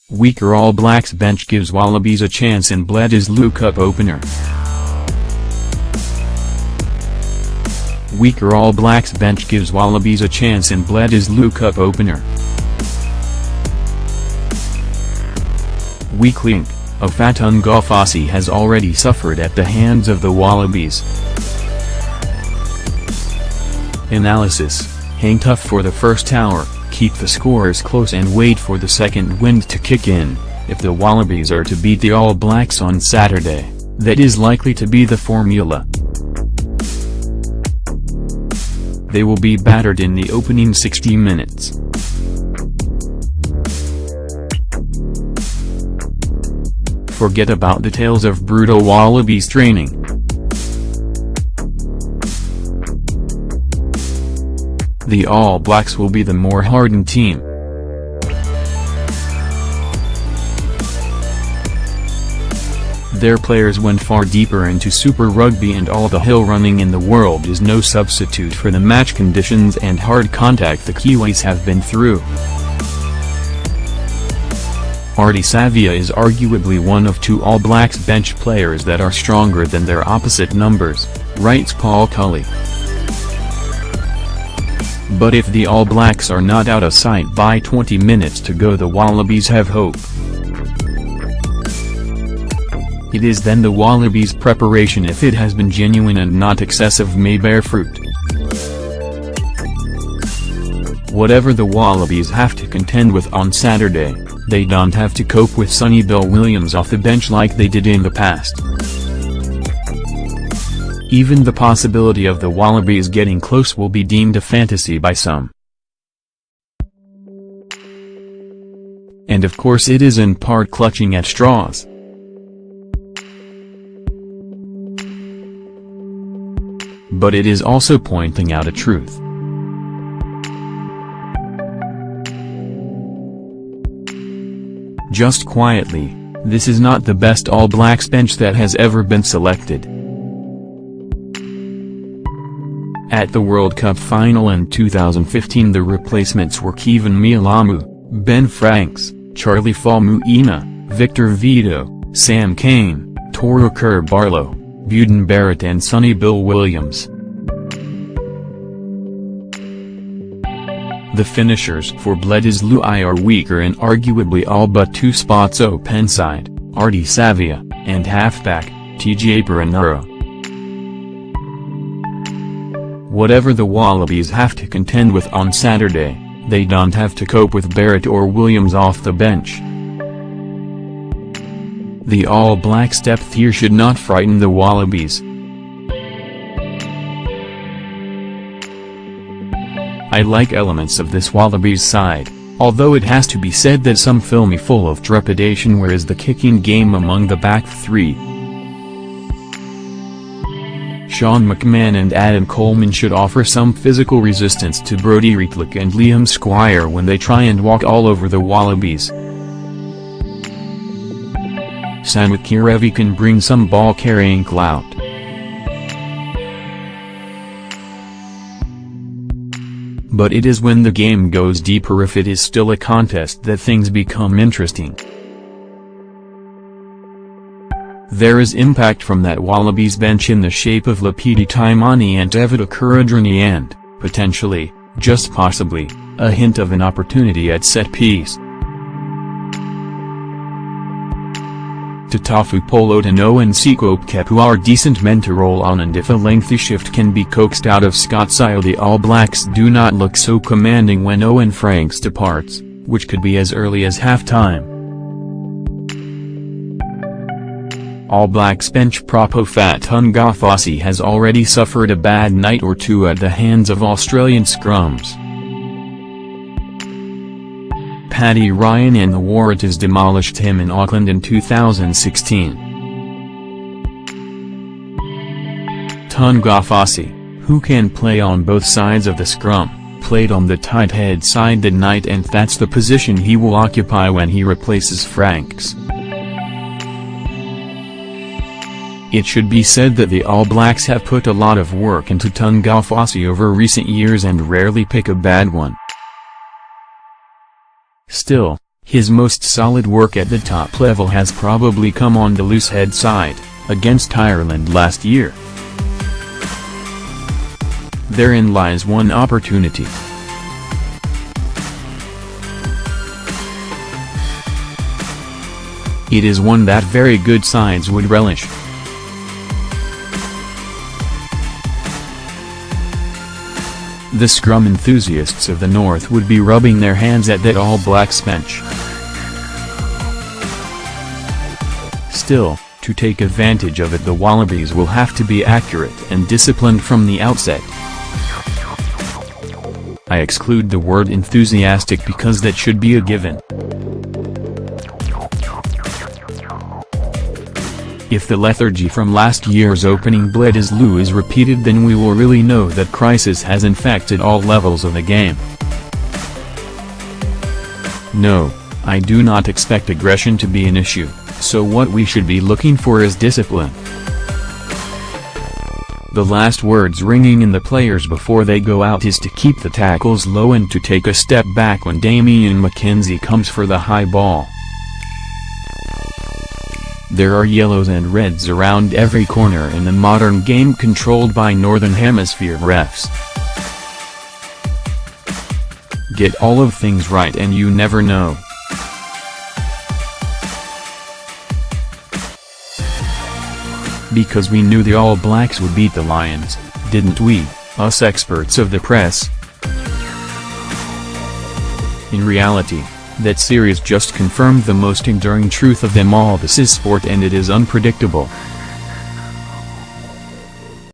Weaker All Blacks bench gives Wallabies a chance in Bledisloe Cup opener. Weaker All Blacks bench gives Wallabies a chance in Bledisloe Cup opener. Weak link, Ardie has already suffered at the hands of the Wallabies. Analysis: hang tough for the first hour, keep the scores close and wait for the second wind to kick in. If the Wallabies are to beat the All Blacks on Saturday, that is likely to be the formula. They will be battered in the opening 60 minutes. Forget about the tales of brutal Wallabies training. The All Blacks will be the more hardened team. Their players went far deeper into Super Rugby, and all the hill running in the world is no substitute for the match conditions and hard contact the Kiwis have been through. Ardie Savea is arguably one of two All Blacks bench players that are stronger than their opposite numbers, writes Paul Cully. But if the All Blacks are not out of sight by 20 minutes to go, the Wallabies have hope. It is then the Wallabies' preparation, if it has been genuine and not excessive, may bear fruit. Whatever the Wallabies have to contend with on Saturday, they don't have to cope with Sonny Bill Williams off the bench like they did in the past. Even the possibility of the Wallabies getting close will be deemed a fantasy by some. And of course it is in part clutching at straws. But it is also pointing out a truth. Just quietly, this is not the best All Blacks bench that has ever been selected. At the World Cup final in 2015, the replacements were Kevin Mialamu, Ben Franks, Charlie Faumuina, Victor Vito, Sam Cane, Toru Kerr-Barlow, Beauden Barrett and Sonny Bill Williams. The finishers for Bledisloe are weaker in arguably all but two spots: open side, Ardie Savea, and halfback, TJ Perenara. Whatever the Wallabies have to contend with on Saturday, they don't have to cope with Barrett or Williams off the bench. The All Blacks' depth here should not frighten the Wallabies. I like elements of this Wallabies side, although it has to be said that some fill me full of trepidation. Where is the kicking game among the back three? Sean McMahon and Adam Coleman should offer some physical resistance to Brodie Reitlich and Liam Squire when they try and walk all over the Wallabies. Samu Kerevi can bring some ball-carrying clout. But it is when the game goes deeper, if it is still a contest, that things become interesting. There is impact from that Wallabies bench in the shape of Lapidi Taimani and Tevita Kuradrini and, potentially, just possibly, a hint of an opportunity at set piece. Tatafu Polotano and Sekope Kepu are decent men to roll on, and if a lengthy shift can be coaxed out of Scottsdale, the All Blacks do not look so commanding when Owen Franks departs, which could be as early as half-time. All Blacks bench prop Ardie has already suffered a bad night or two at the hands of Australian scrums. Paddy Ryan and the Waratahs demolished him in Auckland in 2016. Ardie, who can play on both sides of the scrum, played on the tight head side that night, and that's the position he will occupy when he replaces Franks. It should be said that the All Blacks have put a lot of work into Ardie over recent years and rarely pick a bad one. Still, His most solid work at the top level has probably come on the loosehead side, against Ireland last year. Therein lies one opportunity. It is one that very good sides would relish. The scrum enthusiasts of the North would be rubbing their hands at that All Blacks bench. Still, to take advantage of it, the Wallabies will have to be accurate and disciplined from the outset. I exclude the word enthusiastic because that should be a given. If the lethargy from last year's opening Bledisloe is repeated, then we will really know that crisis has infected all levels of the game. No, I do not expect aggression to be an issue, so what we should be looking for is discipline. The last words ringing in the players before they go out is to keep the tackles low and to take a step back when Damian McKenzie comes for the high ball. There are yellows and reds around every corner in the modern game controlled by Northern Hemisphere refs. Get all of things right and you never know. Because we knew the All Blacks would beat the Lions, didn't we, us experts of the press? In reality, that series just confirmed the most enduring truth of them all: this is sport and it is unpredictable.